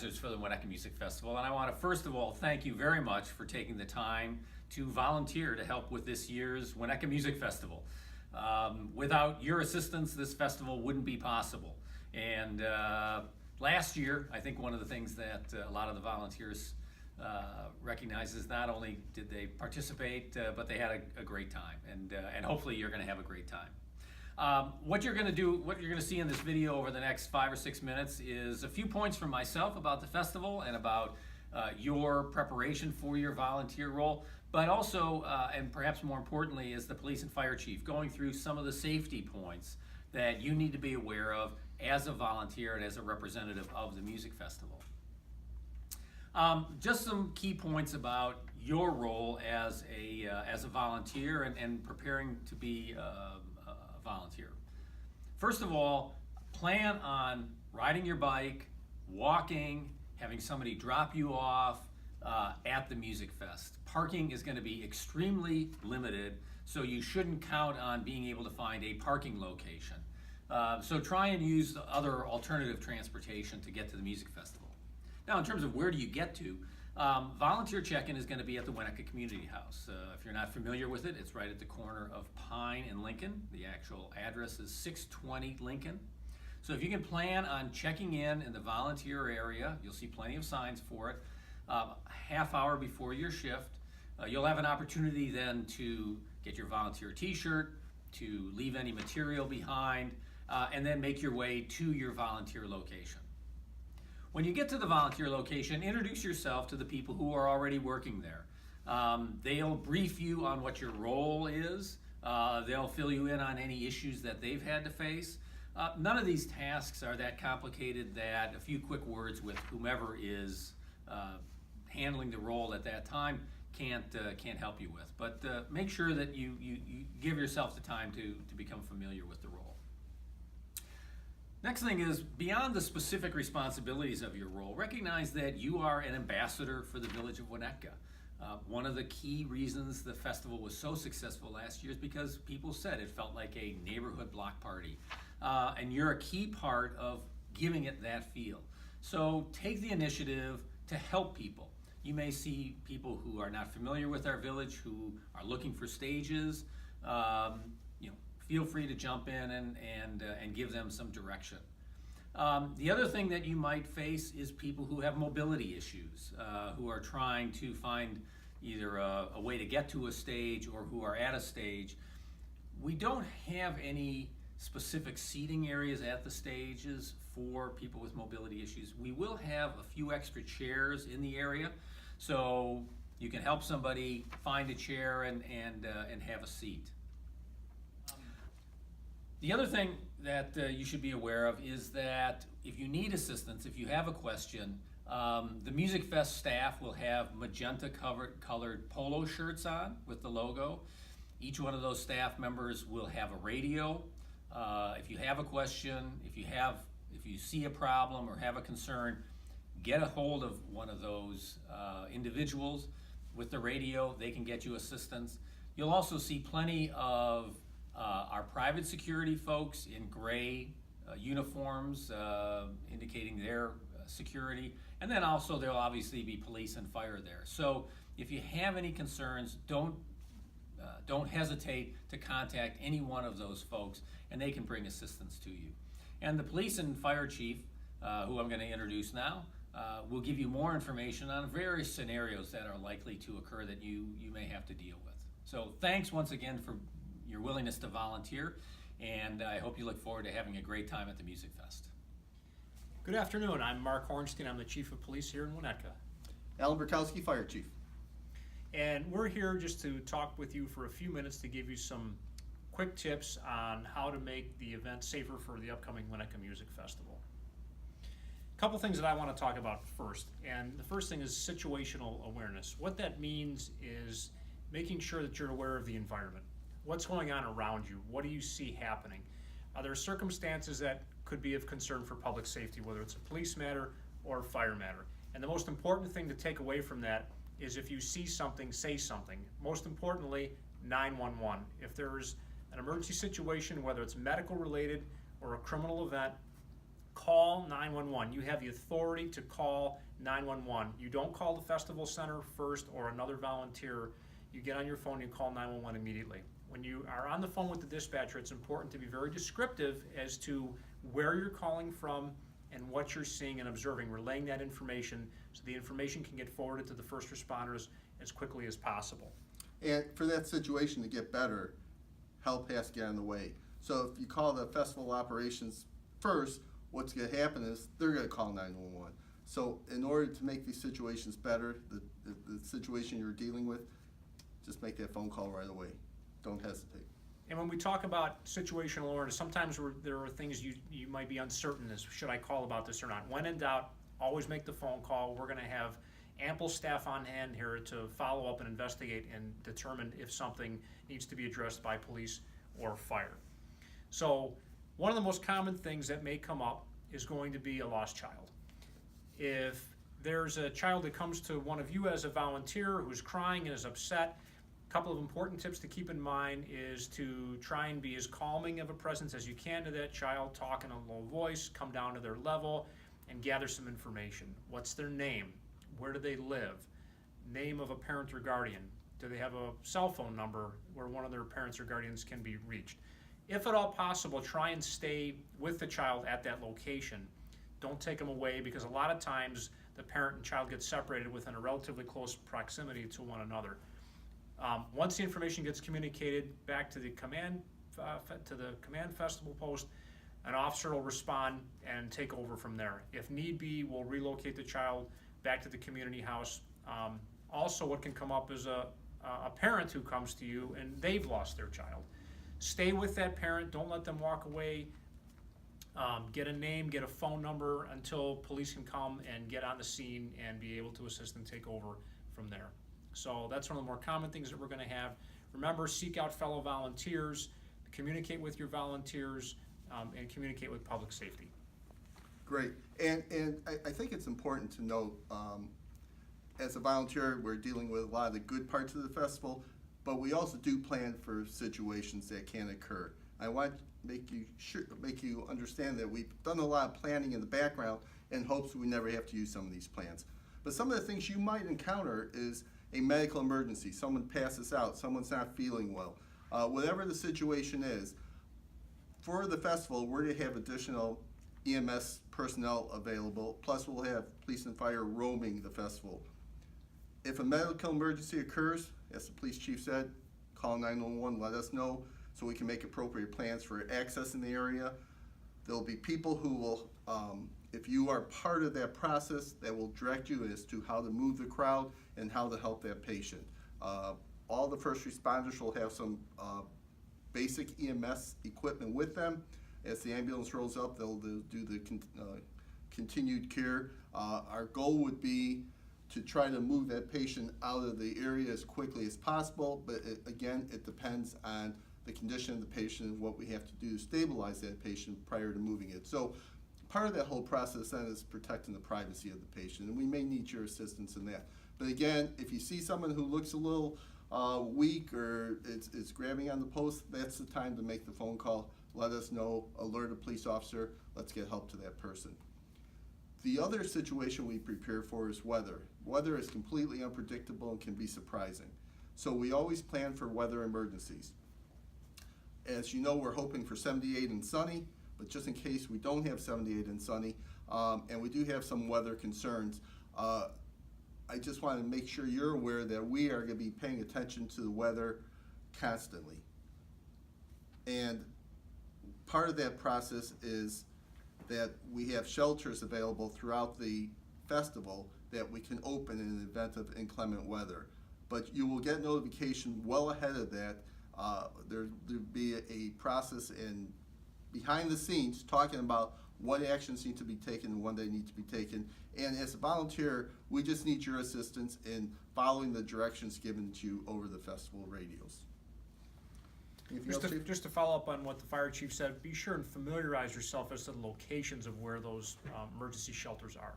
sponsors for the Winnetka Music Festival, and I want to first of all thank you very much for taking the time to volunteer to help with this year's Winnetka Music Festival. Without your assistance, this festival wouldn't be possible. And last year, I think one of the things that a lot of the volunteers recognize is not only did they participate, but they had a great time, and hopefully you're going to have a great time. What you're going to see in this video over the next 5 or 6 minutes is a few points from myself about the festival and about your preparation for your volunteer role, but also, and perhaps more importantly, is the police and fire chief going through some of the safety points that you need to be aware of as a volunteer and as a representative of the music festival. Just some key points about your role as a volunteer and preparing to be a volunteer. First of all, plan on riding your bike, walking, having somebody drop you off at the Music Fest. Parking is going to be extremely limited, so you shouldn't count on being able to find a parking location. So try and use the other alternative transportation to get to the music festival. Now, in terms of where do you get to, volunteer check-in is going to be at the Winnetka Community House. If you're not familiar with it, it's right at the corner of Pine and Lincoln. The actual address is 620 Lincoln. So if you can plan on checking in the volunteer area, you'll see plenty of signs for it, a half hour before your shift. You'll have an opportunity then to get your volunteer t-shirt, to leave any material behind, and then make your way to your volunteer location. When you get to the volunteer location, introduce yourself to the people who are already working there. They'll brief you on what your role is. They'll fill you in on any issues that they've had to face. None of these tasks are that complicated that a few quick words with whomever is handling the role at that time can't help you with. But make sure that you give yourself the time to become familiar with the role. Next thing is, beyond the specific responsibilities of your role, recognize that you are an ambassador for the village of Winnetka. One of the key reasons the festival was so successful last year is because people said it felt like a neighborhood block party. And you're a key part of giving it that feel. So take the initiative to help people. You may see people who are not familiar with our village, who are looking for stages. Feel free to jump in and give them some direction. The other thing that you might face is people who have mobility issues, who are trying to find either a way to get to a stage or who are at a stage. We don't have any specific seating areas at the stages for people with mobility issues. We will have a few extra chairs in the area, so you can help somebody find a chair and have a seat. The other thing that you should be aware of is that if you need assistance, if you have a question, the Music Fest staff will have magenta colored polo shirts on with the logo. Each one of those staff members will have a radio. If you have a question, if you see a problem or have a concern, get a hold of one of those individuals with the radio. They can get you assistance. You'll also see plenty of our private security folks in gray uniforms indicating their security, and then also there'll obviously be police and fire there. So if you have any concerns, don't hesitate to contact any one of those folks, and they can bring assistance to you. And the police and fire chief, who I'm going to introduce now, will give you more information on various scenarios that are likely to occur that you may have to deal with. So thanks once again for your willingness to volunteer, and I hope you look forward to having a great time at the Music Fest. Good afternoon. I'm Mark Hornstein. I'm the Chief of Police here in Winnetka. Alan Burkowski, Fire Chief. And we're here just to talk with you for a few minutes to give you some quick tips on how to make the event safer for the upcoming Winnetka Music Festival. A couple things that I want to talk about first, and the first thing is situational awareness. What that means is making sure that you're aware of the environment. What's going on around you? What do you see happening? Are there circumstances that could be of concern for public safety, whether it's a police matter or a fire matter? And the most important thing to take away from that is if you see something, say something. Most importantly, 911. If there's an emergency situation, whether it's medical related or a criminal event, call 911. You have the authority to call 911. You don't call the festival center first or another volunteer. You get on your phone and you call 911 immediately. When you are on the phone with the dispatcher, it's important to be very descriptive as to where you're calling from and what you're seeing and observing, relaying that information so the information can get forwarded to the first responders as quickly as possible. And for that situation to get better, help has to get on the way. So if you call the festival operations first, what's going to happen is they're going to call 911. So in order to make these situations better, the situation you're dealing with, just make that phone call right away. Don't hesitate. And when we talk about situational awareness, sometimes there are things you might be uncertain as should I call about this or not. When in doubt, always make the phone call. We're going to have ample staff on hand here to follow up and investigate and determine if something needs to be addressed by police or fire. So one of the most common things that may come up is going to be a lost child. If there's a child that comes to one of you as a volunteer who's crying and is upset, a couple of important tips to keep in mind is to try and be as calming of a presence as you can to that child, talk in a low voice, come down to their level, and gather some information. What's their name? Where do they live? Name of a parent or guardian. Do they have a cell phone number where one of their parents or guardians can be reached? If at all possible, try and stay with the child at that location. Don't take them away, because a lot of times the parent and child get separated within a relatively close proximity to one another. Once the information gets communicated back to the command festival post, an officer will respond and take over from there. If need be, we'll relocate the child back to the community house. Also, what can come up is a parent who comes to you and they've lost their child. Stay with that parent. Don't let them walk away. Get a name, get a phone number until police can come and get on the scene and be able to assist and take over from there. So that's one of the more common things that we're going to have. Remember, seek out fellow volunteers, communicate with your volunteers, and communicate with public safety. Great. And I think it's important to note, as a volunteer, we're dealing with a lot of the good parts of the festival, but we also do plan for situations that can occur. I want to make you understand that we've done a lot of planning in the background in hopes we never have to use some of these plans. But some of the things you might encounter is a medical emergency. Someone passes out, someone's not feeling well. Whatever the situation is, for the festival, we're going to have additional EMS personnel available, plus we'll have police and fire roaming the festival. If a medical emergency occurs, as the police chief said, call 911, let us know so we can make appropriate plans for accessing the area. There'll be people who will, if you are part of that process, that will direct you as to how to move the crowd and how to help that patient. All the first responders will have some basic EMS equipment with them. As the ambulance rolls up, they'll do the continued care. Our goal would be to try to move that patient out of the area as quickly as possible, but again, it depends on the condition of the patient and what we have to do to stabilize that patient prior to moving it. So part of that whole process then is protecting the privacy of the patient, and we may need your assistance in that. But again, if you see someone who looks a little weak or it's grabbing on the post, that's the time to make the phone call. Let us know, alert a police officer, let's get help to that person. The other situation we prepare for is weather. Weather is completely unpredictable and can be surprising. So we always plan for weather emergencies. As you know, we're hoping for 78 and sunny, but just in case we don't have 78 and sunny, and we do have some weather concerns, I just want to make sure you're aware that we are going to be paying attention to the weather constantly. And part of that process is that we have shelters available throughout the festival that we can open in the event of inclement weather. But you will get notification well ahead of that. There'll be a process in behind the scenes talking about what actions need to be taken and when they need to be taken. And as a volunteer, we just need your assistance in following the directions given to you over the festival radios. Anything else, Chief? Just to follow up on what the fire chief said, be sure and familiarize yourself as to the locations of where those emergency shelters are.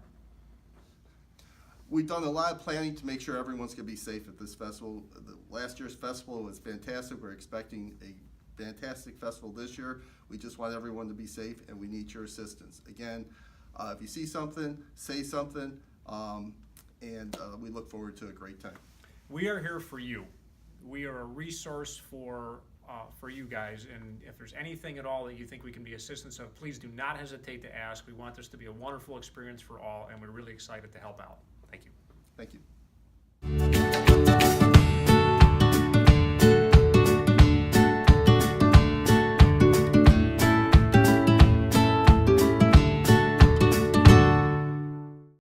We've done a lot of planning to make sure everyone's going to be safe at this festival. Last year's festival was fantastic. We're expecting a fantastic festival this year. We just want everyone to be safe, and we need your assistance. Again, if you see something, say something, and we look forward to a great time. We are here for you. We are a resource for you guys, and if there's anything at all that you think we can be assistance of, please do not hesitate to ask. We want this to be a wonderful experience for all, and we're really excited to help out. Thank you. Thank you.